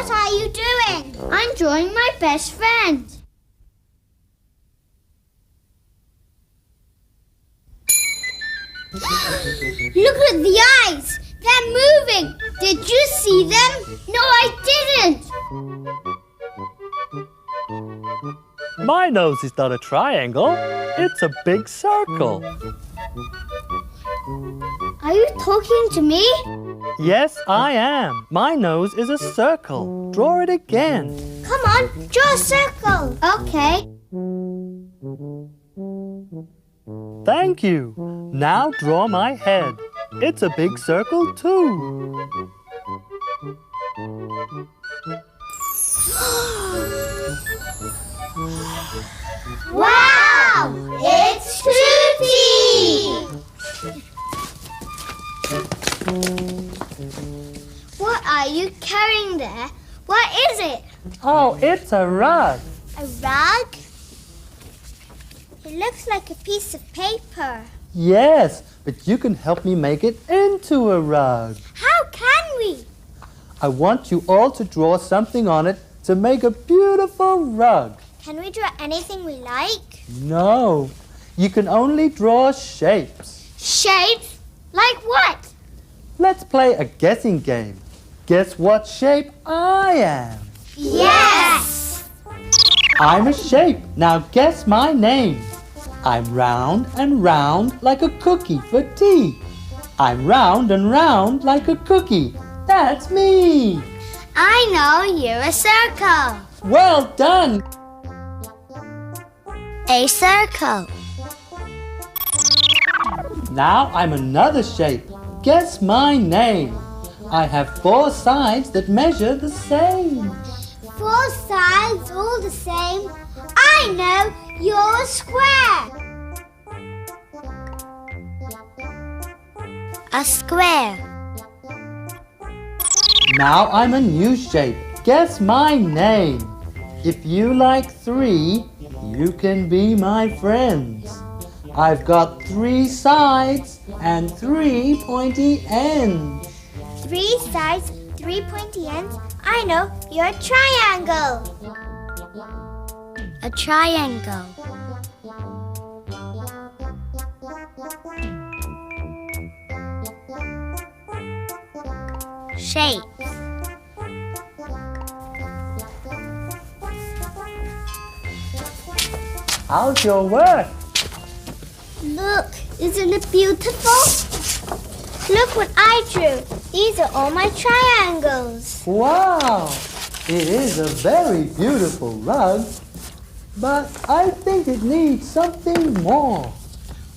What are you doing? I'm drawing my best friend. Look at the eyes. They're moving. Did you see them? No, I didn't. My nose is not a triangle. It's a big circle. Are you talking to me? Yes, I am. My nose is a circle. Draw it again. Come on, draw a circle. Okay. Thank you. Now draw my head. It's a big circle too. Wow! It's Tutti! What are you carrying there? What is it? Oh, it's a rug. A rug? It looks like a piece of paper. Yes, but you can help me make it into a rug. How can we? I want you all to draw something on it to make a beautiful rug. Can we draw anything we like? No, you can only draw shapes. Shapes? Like what? Let's play a guessing game. Guess what shape I am? Yes! I'm a shape. Now guess my name. I'm round and round like a cookie for tea. I'm round and round like a cookie. That's me. I know, you're a circle. Well done. A circle. Now I'm another shape. Guess my name. I have 4 sides that measure the same. 4 sides all the same. I know, you're a square. A square. Now I'm a new shape. Guess my name. If you like 3, you can be my friends. I've got 3 sides and 3 pointy ends. 3 sides, 3 pointy ends. I know, you're a triangle. A triangle. Shapes. How's your work? Look, isn't it beautiful? Look what I drew. These are all my triangles. Wow! It is a very beautiful rug, but I think it needs something more.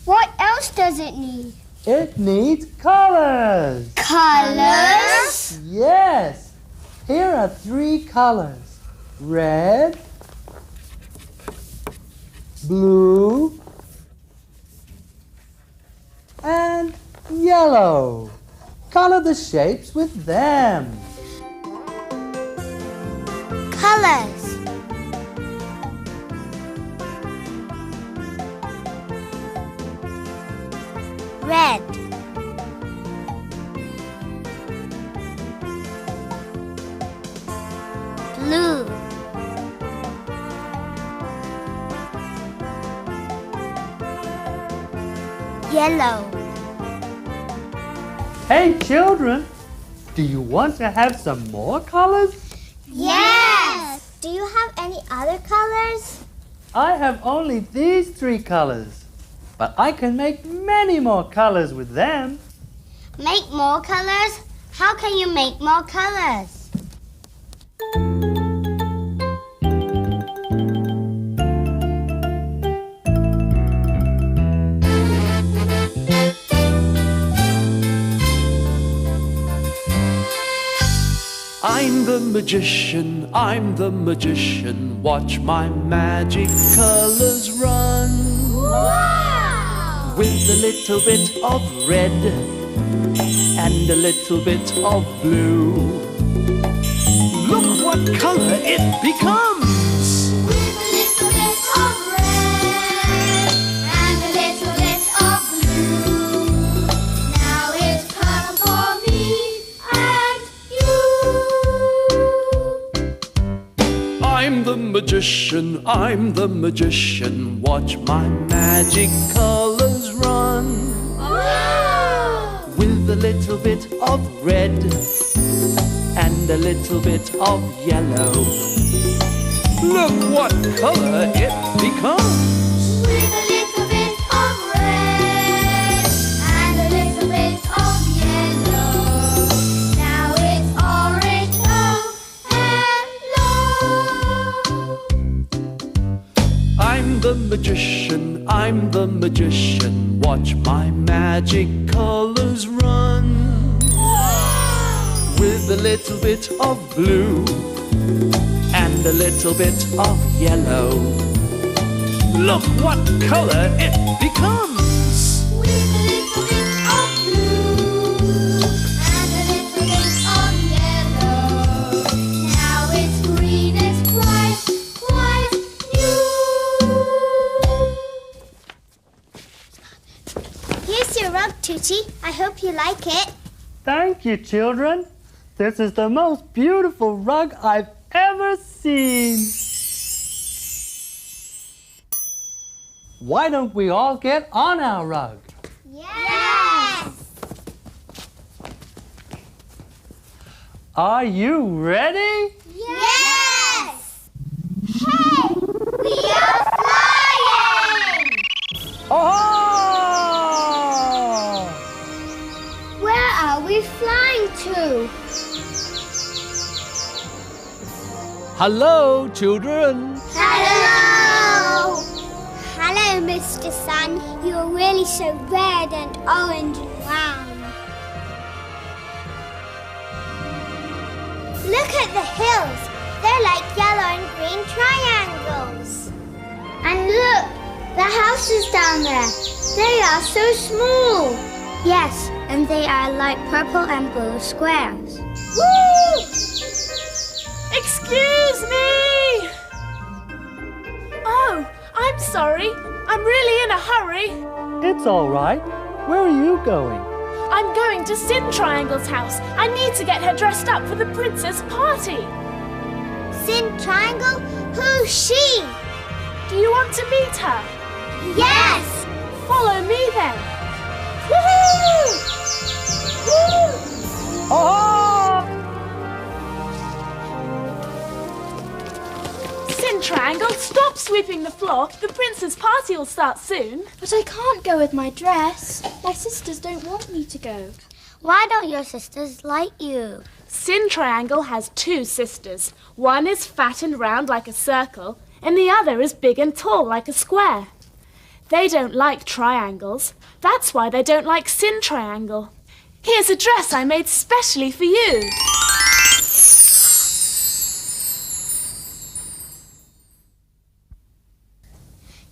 What else does it need? It needs colors. Colors? Yes. Here are 3 colors. Red, blue, and yellow. Color the shapes with them. Colors. Red. Blue. Yellow. Hey children, do you want to have some more colors? Yes! Do you have any other colors? I have only these 3 colors, but I can make many more colors with them. Make more colors? How can you make more colors? I'm the magician, watch my magic colors run. Wow! With a little bit of red and a little bit of blue. Look what color it becomes! With a little bit of red and a little bit of blue. Now it's purple for me and you. I'm the magician, I'm the magician. Watch my magic colors run. Wow! With a little bit of red and a little bit of yellow. Look what color it becomes. With a little bit of red and a little bit of yellow. Now it's orange, low and low. I'm the magician, I'm the magician. Watch my magic colors run. With a little bit of blue and a little bit of yellow. Look what color it becomes. With a little bit of blue and a little bit of yellow. Now it's green, it's bright, bright new. Here's your rug, Tootie. I hope you like it. Thank you, children. This is the most beautiful rug I've ever seen. Why don't we all get on our rug? Yes! Are you ready? Yes! Hey! We are flying! Oh! Where are we flying to? Hello, children. Hello! Hello, Mr. Sun. You're really so red and orange and round. Look at the hills. They're like yellow and green triangles. And look, the houses down there. They are so small. Yes, and they are like purple and blue squares. Woo! Excuse me! Oh, I'm sorry. I'm really in a hurry. It's all right. Where are you going? I'm going to Sin Triangle's house. I need to get her dressed up for the princess party. Sin Triangle? Who's she? Do you want to meet her? Yes! Follow me then. Woohoo! Woo! Oh! Sin Triangle, stop sweeping the floor. The princess party will start soon. But I can't go with my dress. My sisters don't want me to go. Why don't your sisters like you? Sin Triangle has two sisters. One is fat and round like a circle, and the other is big and tall like a square. They don't like triangles. That's why they don't like Sin Triangle. Here's a dress I made specially for you.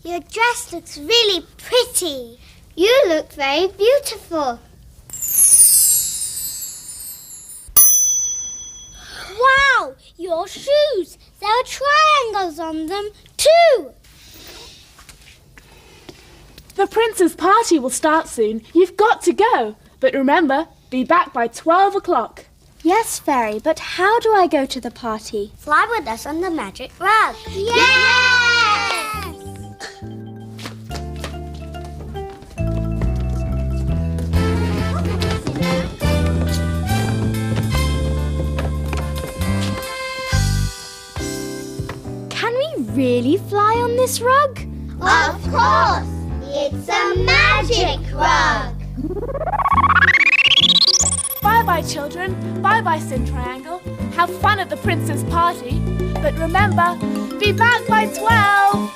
Your dress looks really pretty. You look very beautiful. Wow, your shoes. There are triangles on them too. The princess party will start soon. You've got to go. But remember, be back by 12 o'clock. Yes, Fairy, but how do I go to the party? Fly with us on the magic rug. Yes! Can we really fly on this rug? Of course! It's a magic rug! Bye-bye, children. Bye-bye, Sin Triangle. Have fun at the princess party. But remember, be back by 12.